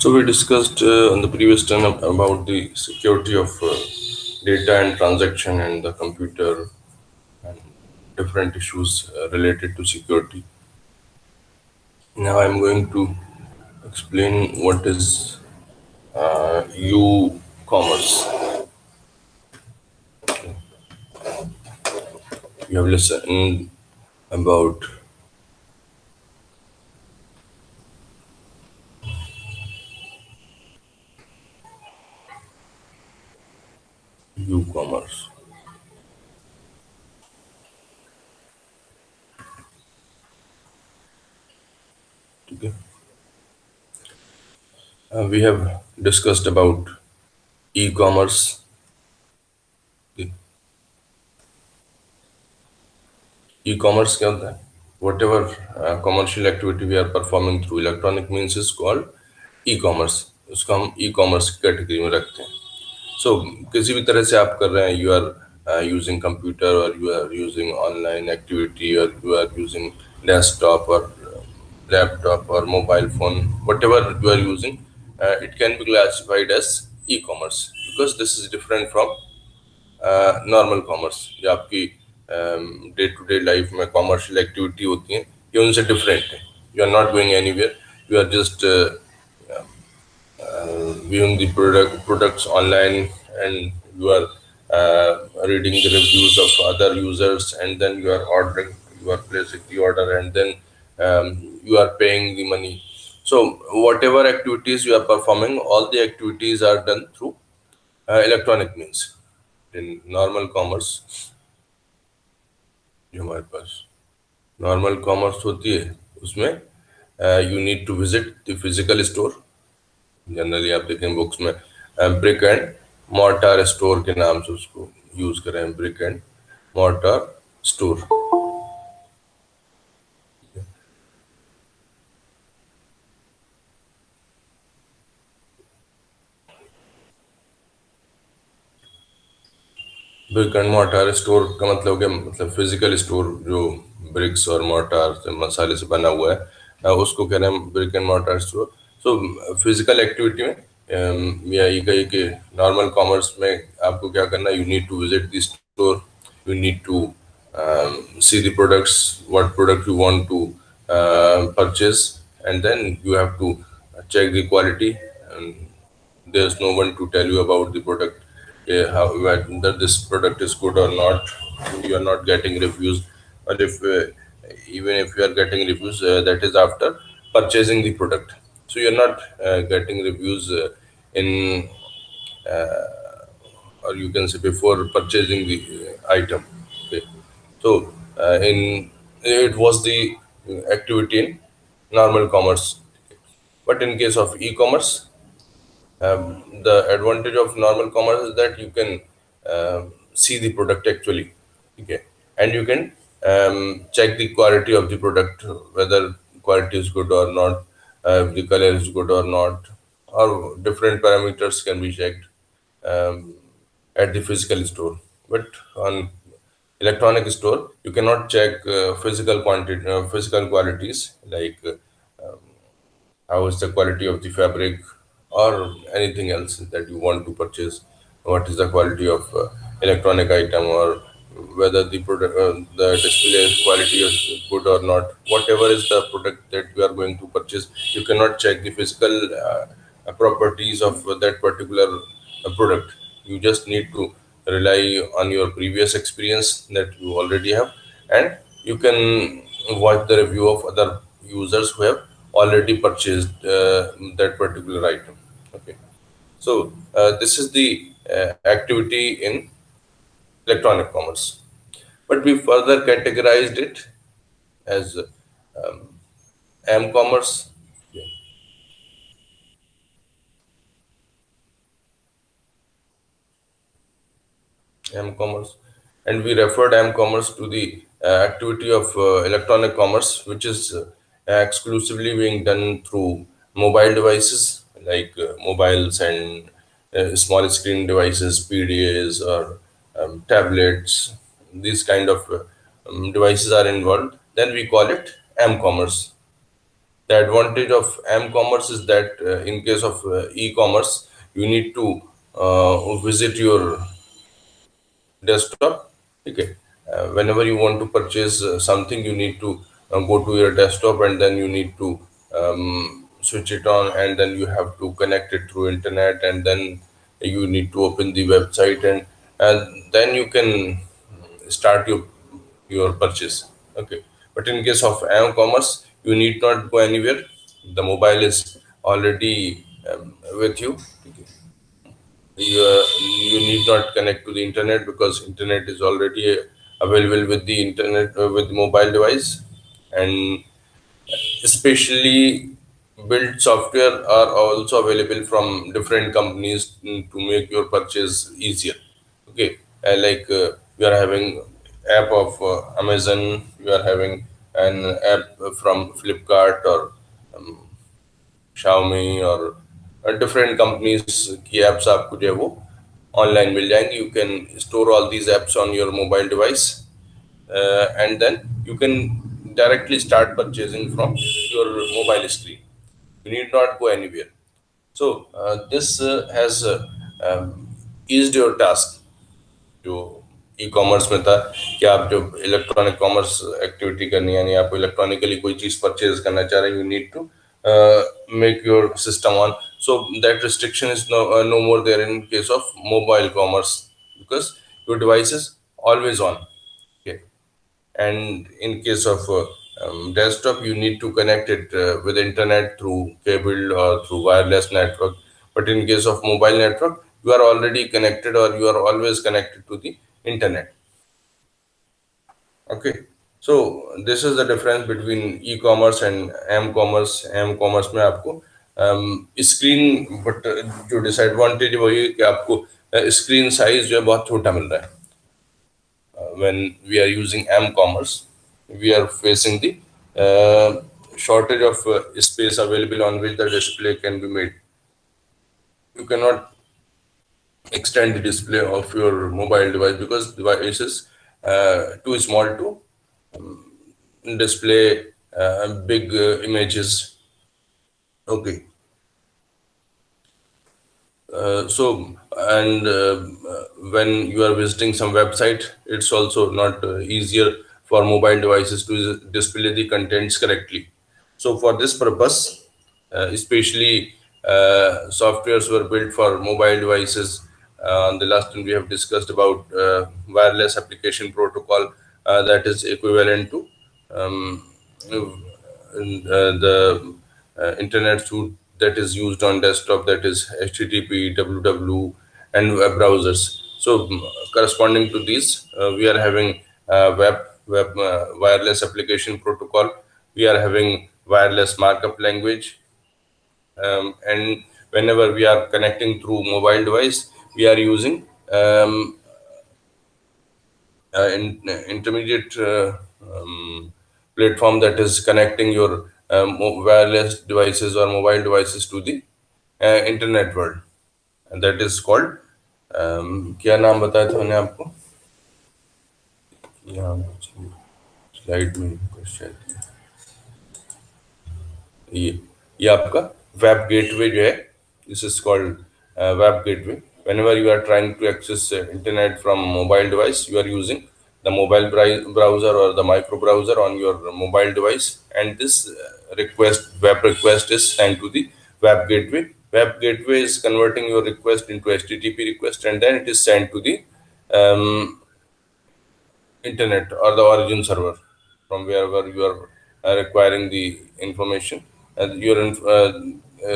So we discussed on the previous turn about the security of data and transaction and the computer and different issues related to security. Now I'm going to explain what is e-commerce. You have listened about e-commerce. Okay. We have discussed about e-commerce. Okay. E-commerce क्या होता है? Whatever commercial activity we are performing through electronic means is called e-commerce. उसको हम e-commerce की category में रखते हैं. So किसी भी तरह से आप कर रहे हैं, you are using computer or you are using online activity or you are using desktop or laptop or mobile phone, whatever you are using, it can be classified as e-commerce because this is different from normal commerce जो आपकी day to day life में commercial activity होती हैं, ये उनसे different है. You are not going anywhere, you are just viewing the products online, and you are reading the reviews of other users, and then you are ordering, you are placing the order, and then you are paying the money. So whatever activities you are performing, all the activities are done through electronic means. In normal commerce जो हमारे पास normal commerce होती है, उसमें you need to visit the physical store. Generally आप देखें books में brick and mortar store के नाम से उसको यूज करें, brick and mortar store. Brick and mortar store का मतलब क्या, मतलब फिजिकल स्टोर जो ब्रिक्स और मोर्टार से मसाले से बना हुआ है, उसको कह रहे हैं brick and mortar store. So physical activity में या ये कही कि नॉर्मल कॉमर्स में आपको क्या करना है, you need to visit the store, you need to see the products, what product you want to purchase, and then you have to check the quality, and there's no one to tell you about the product, how whether this product is good or not. You are not getting reviews, but if even if you are getting reviews, that is after purchasing the product. So you are not getting reviews in or you can say before purchasing the item. Okay. So in it was the activity in normal commerce, but in case of e-commerce, the advantage of normal commerce is that you can see the product actually, okay, and you can check the quality of the product, whether quality is good or not, if the color is good or not, or different parameters can be checked um, at the physical store. But on electronic store, you cannot check physical quantity, physical qualities like how is the quality of the fabric or anything else that you want to purchase, what is the quality of electronic item, or whether the product, the display quality is good or not. Whatever is the product that you are going to purchase, you cannot check the physical properties of that particular product. You just need to rely on your previous experience that you already have, and you can watch the review of other users who have already purchased that particular item. Okay, so this is the activity in electronic commerce. But we further categorized it as m-commerce. Yeah, m-commerce, and we referred m-commerce to the activity of electronic commerce, which is exclusively being done through mobile devices like mobiles and small screen devices, PDAs or tablets. These kind of devices are involved. Then we call it m-commerce. The advantage of m-commerce is that in case of e-commerce, you need to visit your desktop. Okay, whenever you want to purchase something, you need to go to your desktop, and then you need to switch it on, and then you have to connect it through internet, and then you need to open the website, and then you can start your purchase. Okay, but in case of m-commerce, you need not go anywhere. The mobile is already with you. Okay, you need not connect to the internet because internet is already available with the internet with mobile device. And especially built software are also available from different companies to make your purchase easier. Okay, like we are having app of Amazon, we are having an app from Flipkart or Xiaomi और different companies की apps आपको जो है वो online मिल जाएंगी. You can store all these apps on your mobile device, and then you can directly start purchasing from your mobile screen. You need not go anywhere. So this has eased your task. जो e commerce में था कि आप जो electronic commerce activity करनी है, यानी आप इलेक्ट्रॉनिकली कोई चीज़ परचेज करना चाह रहे हैं, you need to make your system on. So that restriction is no more there in case of mobile commerce because your device is always on. And in case of desktop, you need to connect it with internet through cable or through wireless network. But in case of mobile network, you are already connected or you are always connected to the internet. Okay, so this is the difference between e-commerce and m-commerce. m-commerce में आपको screen, but जो disadvantage वही है कि आपको screen size जो है बहुत छोटा मिल रहा है. When we are using m-commerce, we are facing the shortage of space available on which the display can be made. You cannot extend the display of your mobile device because device is too small to display big images. Okay. So, and when you are visiting some website, it's also not easier for mobile devices to display the contents correctly. So, for this purpose, especially softwares were built for mobile devices. On the last one, we have discussed about wireless application protocol that is equivalent to um, the internet suite that is used on desktop, that is HTTP, WW, and web browsers. So corresponding to these, we are having web wireless application protocol. We are having wireless markup language, and whenever we are connecting through mobile device, we are using intermediate platform that is connecting your wireless devices or mobile devices to the internet world, and that is called क्या नाम बताया था मैंने आपको यहाँ slide में शायद ये आपका वेब गेटवे जो है, this is called web gateway. Whenever you are trying to access internet from mobile device, you are using the mobile browser or the micro browser on your mobile device, and this web request is sent to the web gateway. Web gateway is converting your request into HTTP request, and then it is sent to the um, internet or the origin server. from wherever you are requiring the information, and your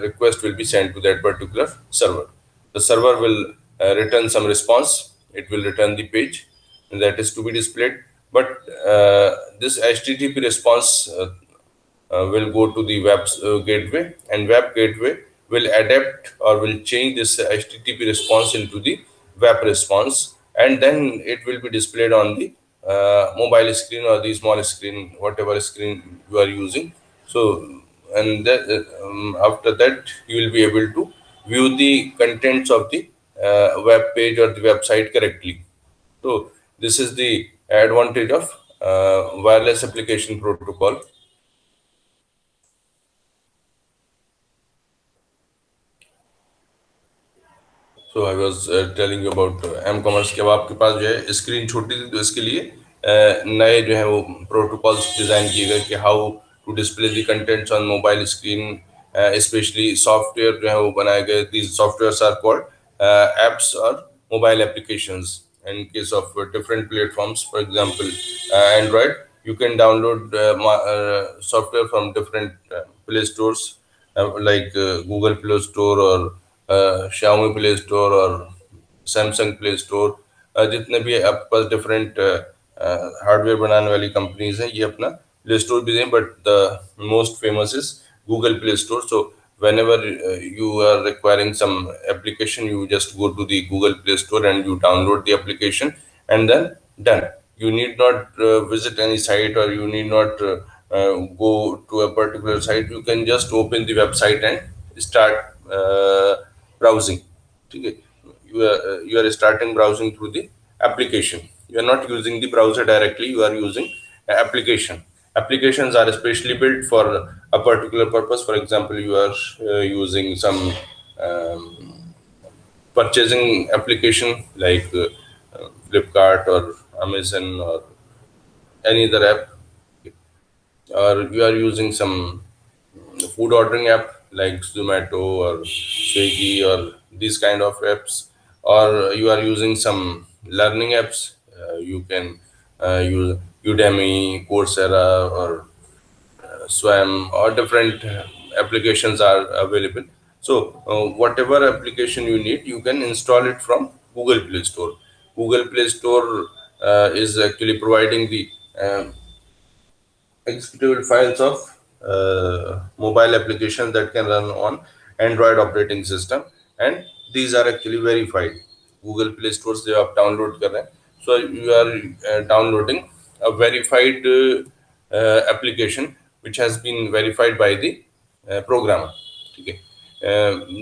request will be sent to that particular server. The server will return some response. It will return the page that is to be displayed. But this HTTP response will go to the web gateway, and web gateway will adapt or will change this HTTP response into the web response, and then it will be displayed on the mobile screen or the small screen, whatever screen you are using. So, and that, after that, you will be able to view the contents of the web page or the website correctly. So, this is the advantage of wireless application protocol. So I was telling you about M commerce के। अब आपके पास जो है screen छोटी थी, तो इसके लिए नए जो है वो प्रोटोकॉल्स डिज़ाइन किए गए कि how to display the contents on mobile screen. Specially software जो है वो बनाए गए। These softwares are called apps और mobile applications in case of different platforms. For example, Android, you can download software from different play stores, like Google Play Store or Xiaomi Play Store or Samsung Play Store। जितने भी आपके पास different hardware बनाने वाली companies हैं, ये अपना play store भी दें, but the most famous is Google play store. So whenever you are requiring some application, you just go to the Google Play Store and you download the application, and then done. You need not visit any site, or you need not go to a particular site. You can just open the website and start browsing. ठीक है? You are starting browsing through the application. You are not using the browser directly, you are using application. Applications are especially built for a particular purpose. For example, you are using some purchasing application like Flipkart or Amazon or any other app, or you are using some food ordering app like Zomato or Swiggy or these kind of apps, or you are using some learning apps. You can use Udemy, Coursera, or Swam, or different applications are available. So, whatever application you need, you can install it from Google Play Store. Google Play Store is actually providing the executable files of mobile applications that can run on Android operating system, and these are actually verified. Google Play Stores से आप download कर रहे हैं, so you are downloading a verified application which has been verified by the programmer। ठीक है?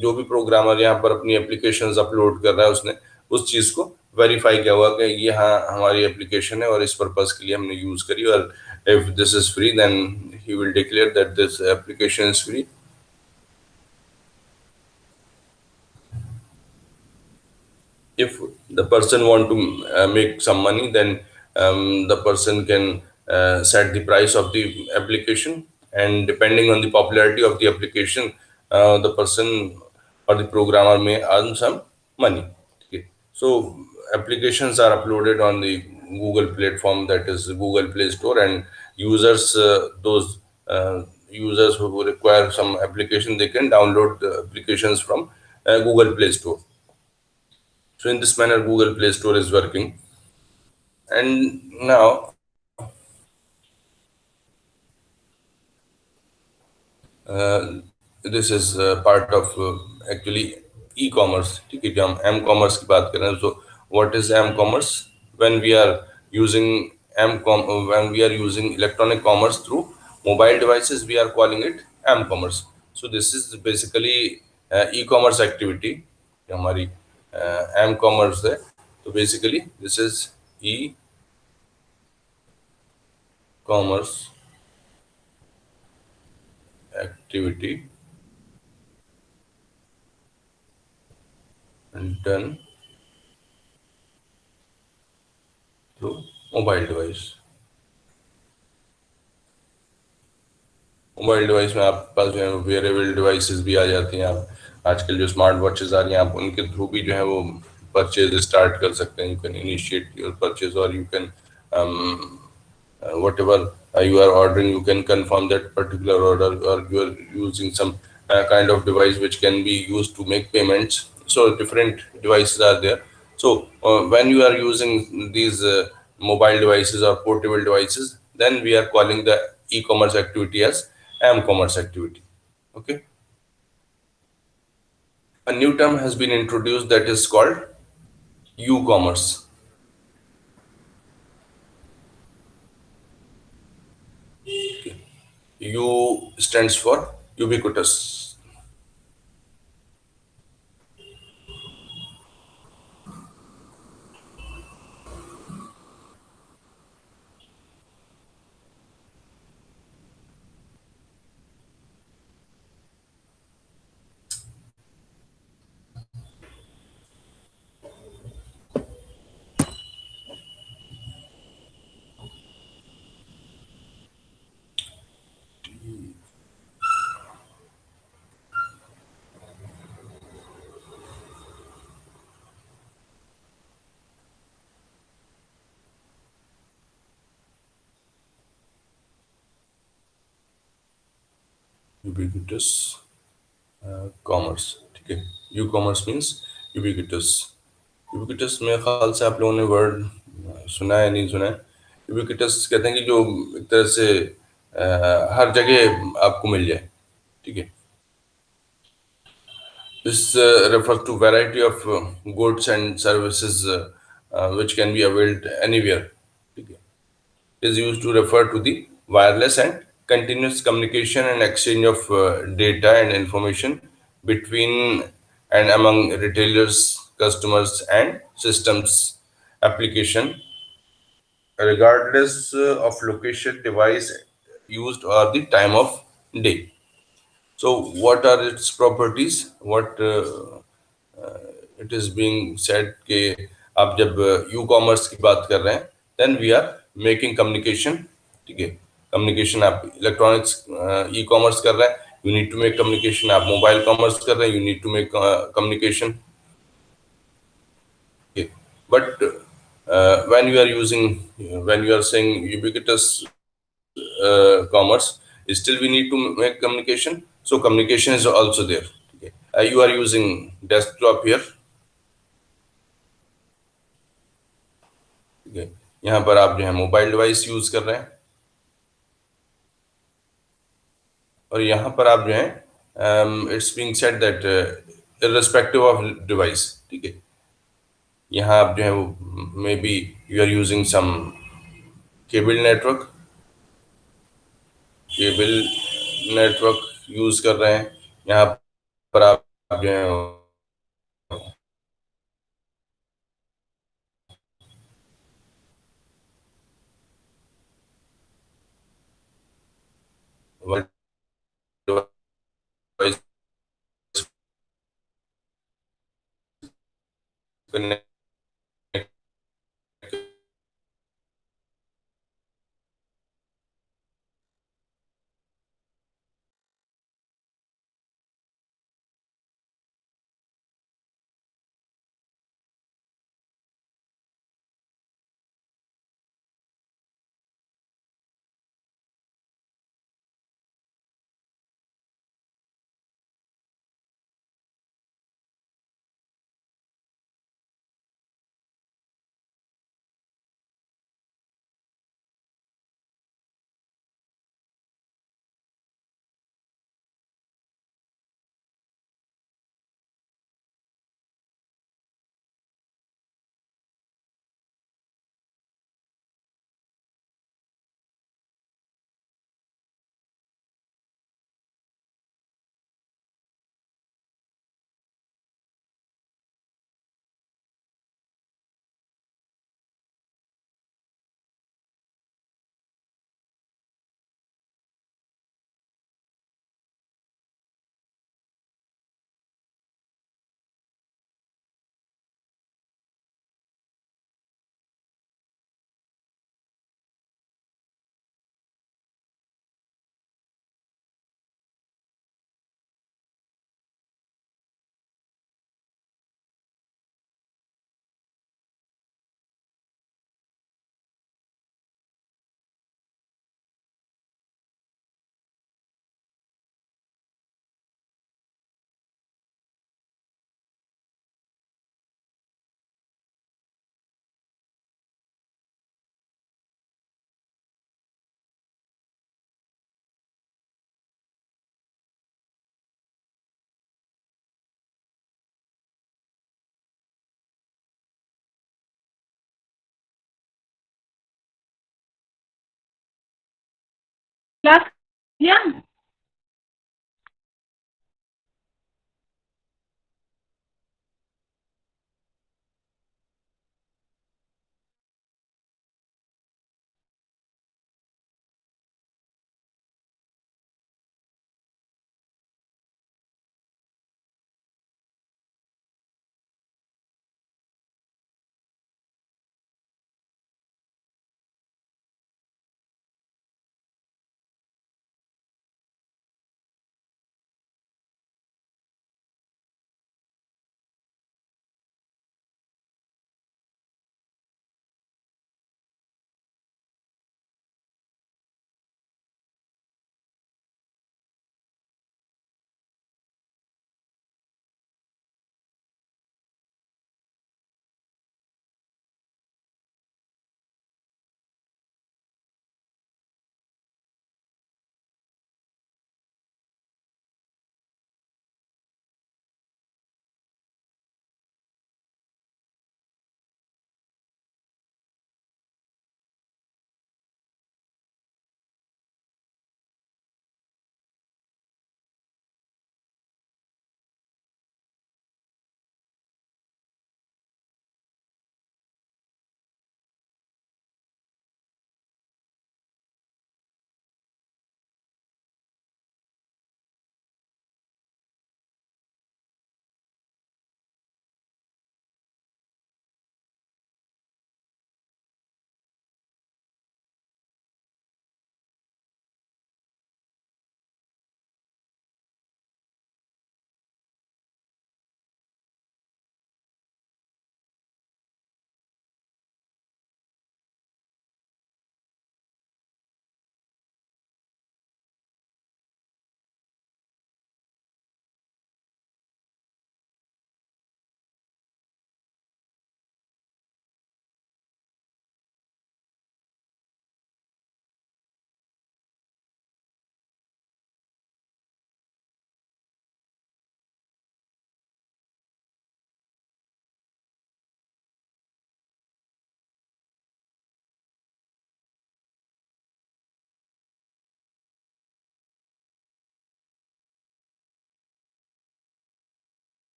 जो भी programmer यहाँ पर अपनी एप्लीकेशंस अपलोड कर रहा है, उसने उस चीज़ को वेरीफाई किया हुआ कि ये हाँ हमारी एप्लीकेशन है और इस पर्पस के लिए हमने यूज़ करी। और if this is free, then he will declare that this application is free। If the person want to make some money, then the person can set the price of the application, and depending on the popularity of the application, the person or the programmer may earn some money। Okay? So applications are uploaded on the Google platform, that is Google Play Store, and users, those users who require some application, they can download the applications from Google Play Store। So in this manner, Google Play Store is working. And now this is part of actually e-commerce। ठीक है? जब हम M commerce की बात करें, so what is M commerce? when we are using when we are using electronic commerce through mobile devices, we are calling it M commerce. so this is basically e-commerce activity। जो हमारी M commerce है, तो basically this is e commerce activity done through mobile device. Mobile device में आपके पास जो है wearable devices भी आ जाती हैं। आप आजकल जो स्मार्ट वॉचेस आ रही हैं, आप उनके थ्रू भी जो है वो परचेज स्टार्ट कर सकते हैं। You can initiate your purchase, और you can whatever you are ordering, you can confirm that particular order, or you are using some kind of device which can be used to make payments. So different devices are there. So when you are using these mobile devices or portable devices, then we are calling the e-commerce activity as m-commerce activity. Okay. A new term has been introduced that is called u-commerce. U stands for ubiquitous. Ubiquitous commerce, ठीक है। You commerce means ubiquitous. Ubiquitous मेरे ख्याल से आप लोगों ने word सुना है, नहीं सुना है। यूबिक्विटस कहते हैं कि जो एक तरह से हर जगह आपको मिल जाए, ठीक है। This refers to variety of goods and services which can be availed anywhere, ठीक है। Is used to refer to the wireless and continuous communication and exchange of data and information between and among retailers, customers, and systems application, regardless of location, device used, or the time of day. So, what are its properties? What it is being said कि आप जब you commerce की बात कर रहे हैं, then we are making communication, ठीक है। कम्युनिकेशन आप इलेक्ट्रॉनिक्स ई कॉमर्स कर रहे हैं, you need to make communication. आप मोबाइल कॉमर्स कर रहे हैं, you need to make communication, okay. But when you are using, when you are saying ubiquitous commerce, still we need to make communication. So communication is also there. Okay. You are using desktop here. ठीक है। यहाँ पर आप जो है mobile device use कर रहे हैं, और यहाँ पर आप जो है it's being said that irrespective of device, ठीक है। यहाँ आप जो है वो may be you are using some cable network, cable network use कर रहे हैं। यहाँ पर आप जो है डिवाइस कनेक्ट क्लास किया?